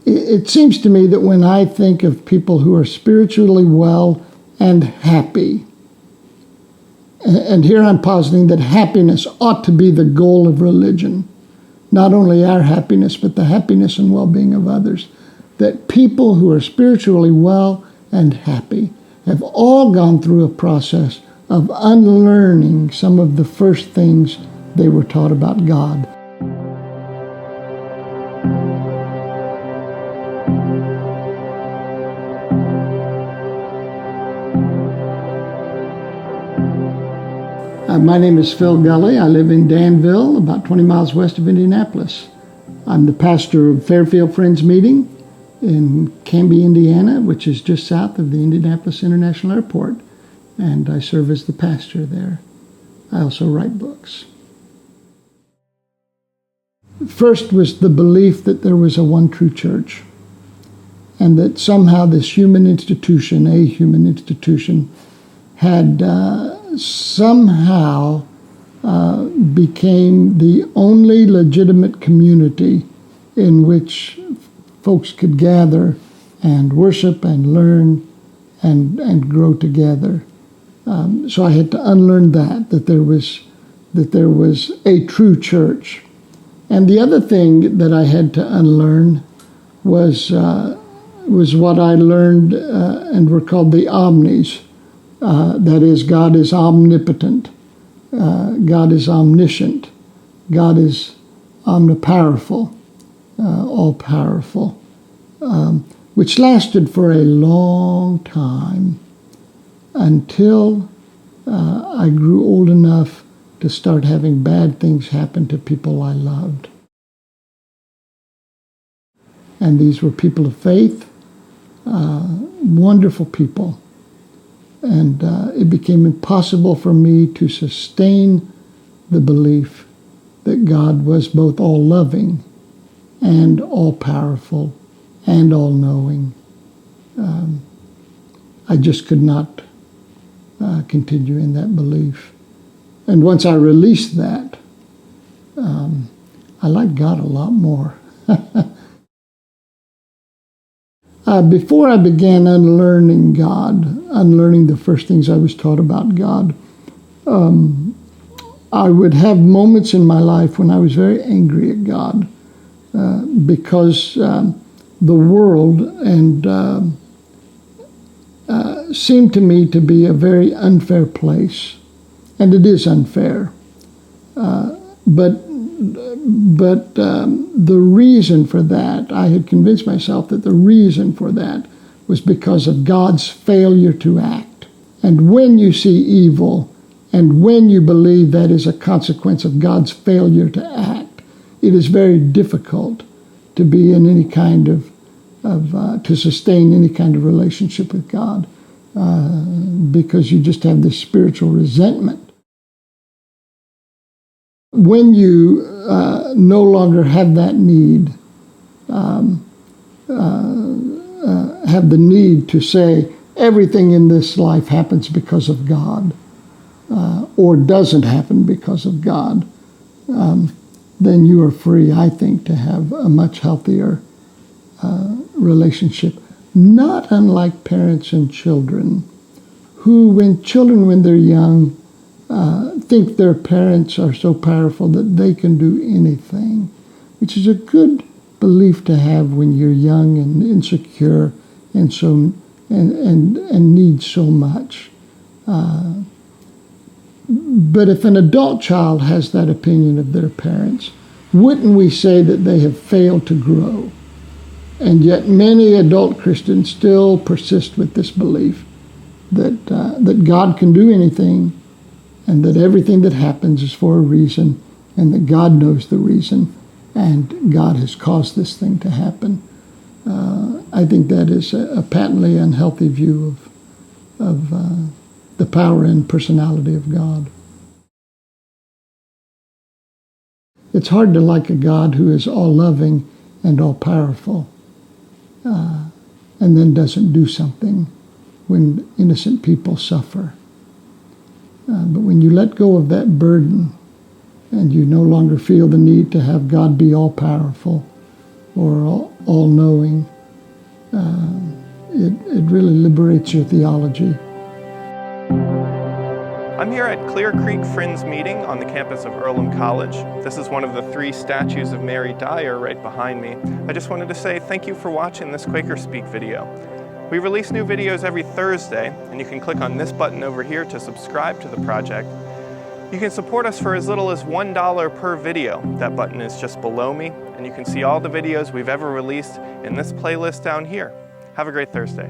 it seems to me that when I think of people who are spiritually well and happy, and here I'm positing that happiness ought to be the goal of religion, not only our happiness, but the happiness and well-being of others, that people who are spiritually well and happy have all gone through a process of unlearning some of the first things they were taught about God. My name is Phil Gulley. I live in Danville, about 20 miles west of Indianapolis. I'm the pastor of Fairfield Friends Meeting in Camby, Indiana, which is just south of the Indianapolis International Airport, and I serve as the pastor there. I also write books. First was the belief that there was a one true church, and that somehow this human institution, a human institution, had somehow became the only legitimate community in which folks could gather and worship and learn and grow together. So I had to unlearn that there was a true church. And the other thing that I had to unlearn was what I learned and were called the Omnis. That is, God is omnipotent, God is omniscient, God is omnipowerful, all-powerful, which lasted for a long time until I grew old enough to start having bad things happen to people I loved. And these were people of faith, wonderful people. And it became impossible for me to sustain the belief that God was both all-loving and all-powerful and all-knowing. I just could not continue in that belief. And once I released that, I liked God a lot more. Before I began unlearning God, unlearning the first things I was taught about God, I would have moments in my life when I was very angry at God because the world seemed to me to be a very unfair place, and it is unfair. But the reason for that, I had convinced myself that the reason for that was because of God's failure to act. And when you see evil, and when you believe that is a consequence of God's failure to act, it is very difficult to be in any kind to sustain any kind of relationship with God, because you just have this spiritual resentment. When you no longer have that need, have the need to say everything in this life happens because of God, or doesn't happen because of God, then you are free, I think, to have a much healthier relationship. Not unlike parents and children, who, when they're young, think their parents are so powerful that they can do anything, which is a good belief to have when you're young and insecure and need so much. But if an adult child has that opinion of their parents, wouldn't we say that they have failed to grow? And yet many adult Christians still persist with this belief that God can do anything, and that everything that happens is for a reason, and that God knows the reason, and God has caused this thing to happen. I think that is a patently unhealthy view of the power and personality of God. It's hard to like a God who is all-loving and all-powerful, and then doesn't do something when innocent people suffer. But when you let go of that burden and you no longer feel the need to have God be all-powerful or all-knowing. It really liberates your theology. I'm here at Clear Creek Friends Meeting on the campus of Earlham College. This is one of the 3 statues of Mary Dyer right behind me. I just wanted to say thank you for watching this QuakerSpeak video. We release new videos every Thursday, and you can click on this button over here to subscribe to the project. You can support us for as little as $1 per video. That button is just below me, and you can see all the videos we've ever released in this playlist down here. Have a great Thursday.